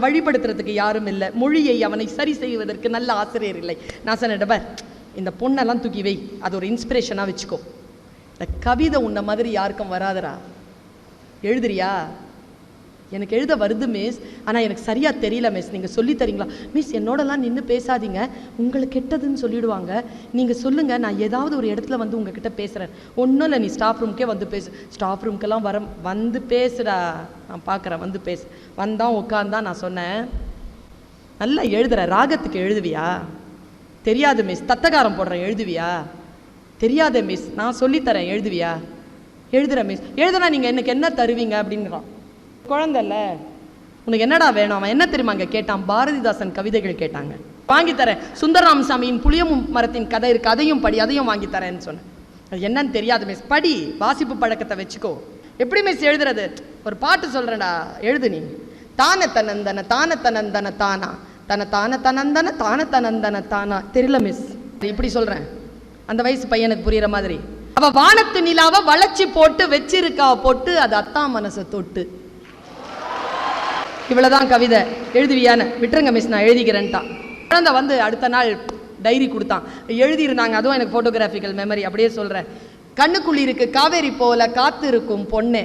வழிபடுத்துறதுக்கு யாரும் இல்லை. மொழியை அவனை சரி செய்வதற்கு நல்ல ஆசிரியர் இல்லை. நான் சொன்னேன், இந்த பொண்ணெல்லாம் தூக்கி வை, அது ஒரு இன்ஸ்பிரேஷனாக வச்சுக்கோ. இந்த கவிதை உன்ன மாதிரி யாருக்கும் வராதரா. எழுதுறியா? எனக்கு எழுத வருது மிஸ், ஆனால் எனக்கு சரியாக தெரியல மிஸ், நீங்கள் சொல்லி தரீங்களா மிஸ்? என்னோடலாம் நின்று பேசாதீங்க, உங்களுக்கு கெட்டதுன்னு சொல்லிவிடுவாங்க, நீங்கள் சொல்லுங்கள், நான் ஏதாவது ஒரு இடத்துல வந்து உங்ககிட்ட பேசுகிறேன். ஒன்றும் இல்லை, நீ ஸ்டாஃப் ரூம்க்கே வந்து பேசு. ஸ்டாஃப் ரூம்க்கெல்லாம் வந்து பேசுடா, நான் பார்க்குறேன், வந்து பேசு. வந்தான் உட்காந்தான். நான் சொன்னேன், நல்லா எழுதுற, ராகத்துக்கு எழுதுவியா? தெரியாது மிஸ். தத்தகாரம் போடுறேன், எழுதுவியா? தெரியாத மிஸ், நான் சொல்லித்தரேன், எழுதுவியா? எழுதுற மிஸ். எழுதுனா நீங்கள் எனக்கு என்ன தருவீங்க அப்படிங்கிறான். குழந்தைல, உனக்கு என்னடா வேணும்? அவன் என்ன தெரியுமா அங்கே கேட்டான்? பாரதிதாசன் கவிதைகள் கேட்டாங்க. வாங்கி தரேன். சுந்தரராமசாமியின் புளியம் மரத்தின் கதை இருக்கு, அதையும் படி, அதையும் வாங்கி தரேன்னு சொன்னேன். அது என்னன்னு தெரியாது மிஸ். படி, வாசிப்பு பழக்கத்தை வச்சுக்கோ. எப்படி மிஸ் எழுதுறது? ஒரு பாட்டு சொல்றேன்டா, எழுது நீ. தான தனந்தன தான தனந்தன தானா தன தான தனந்தன தான தனந்தன தானா. தெரியல மிஸ், இப்படி சொல்றேன், அந்த வயசு பையனுக்கு புரியுற மாதிரி. அவ வானத்து நிலாவை வளைச்சி போட்டு வச்சிருக்கா பொட்டு, அது அத்தா மனசை தொட்டு. இவ்வளவுதான் கவிதை. எழுதுவியான்னு. விட்டுருங்க மிஸ், நான் எழுதிக்கிறேன்ட்டான். குழந்தை வந்து அடுத்த நாள் டைரி கொடுத்தான், எழுதியிருந்தாங்க. அதுவும் எனக்கு ஃபோட்டோகிராஃபிக்கல் மெமரி, அப்படியே சொல்கிறேன். கண்ணுக்குள்ளி இருக்கு காவேரி போல காத்து இருக்கும் பொண்ணு.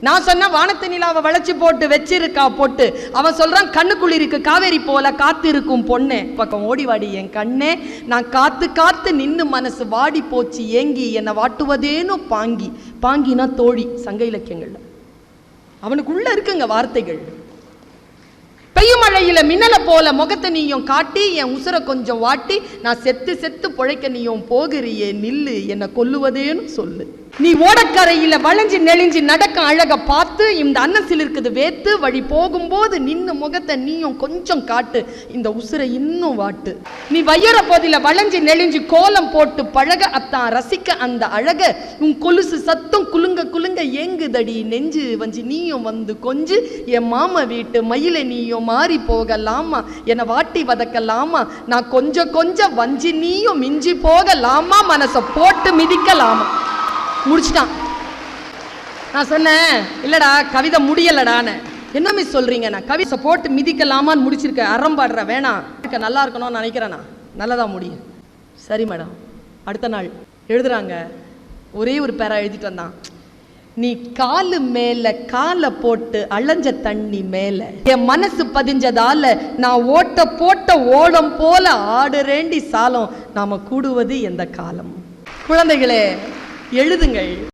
நான் சொன்ன வானத்து நிலாவை வளைச்சி போட்டு வச்சிருக்கா பொட்டு. அவன் சொல்றான், கண்ணுக்குள்ளி இருக்கு காவேரி போல காத்து இருக்கும் பொண்ணு. பக்கம் ஓடி வாடி என் கண்ணே, நான் காத்து காத்து நின்று மனசு வாடி போச்சு ஏங்கி, என்னை வாட்டுவதேனோ பாங்கி. பாங்கினா தோழி, சங்க இலக்கியங்கள்ல. அவனுக்குள்ள இருக்குங்க வார்த்தைகள். பெய்யும் மழையில மின்னலை போல முகத்தை நீயும் காட்டி, என் உசுரை கொஞ்சம் வாட்டி, நான் செத்து செத்து பொழைக்க நீயும் போகிறியே நில்லு, என்னை கொல்லுவதேன்னு சொல்லு. நீ ஓடக்கரையில வளைஞ்சி நெளிஞ்சி நடக்க அழக பார்த்து, இந்த அன்னசில் இருக்குது வேத்து, வழி போகும்போது நின்னு முகத்தை நீயும் கொஞ்சம் காட்டு, இந்த உசுரை இன்னும் வாட்டு. நீ வையற போதில வளைஞ்சி நெளிஞ்சி கோலம் போட்டு பழக, அத்தான் ரசிக்க அந்த அழக. உன் கொலுசு சத்தம் குலுங்க குலுங்க ஏங்குதடி நெஞ்சு வஞ்சி, நீயும் வந்து கொஞ்சு என் மாமா வீட்டு மயிலை நீயும் மாறி போகலாமா, என்னை வாட்டி வதக்கலாமா, நான் கொஞ்சம் கொஞ்சம் வஞ்சி நீயும் மிஞ்சி போகலாமா, மனசை போட்டு மிதிக்கலாமா. முடிச்சிட்டான். நான் சொன்னேன், இல்லடா கவிதை முடியலடான்னு. என்ன மிஸ் சொல்றீங்க? நான் கவிதை போட்டு மிதிக்கலாமான்னு முடிச்சிருக்கேன். அறம்பாடுற வேணாம், நல்லா இருக்கணும்னு நினைக்கிறேண்ணா, நல்லதா முடியும். சரி மேடம். அடுத்த நாள் எழுதுறாங்க, ஒரே ஒரு பேரா எழுதிட்டு வந்தான். நீ காலு மேல காலை போட்டு அலைஞ்ச தண்ணி மேல என் மனசு பதிஞ்சதால, நான் ஓட்ட போட்ட ஓடம் போல ஆடுறேண்டி சாலம், நாம கூடுவது எந்த காலம். குழந்தைகளே, எழுதுங்கள்.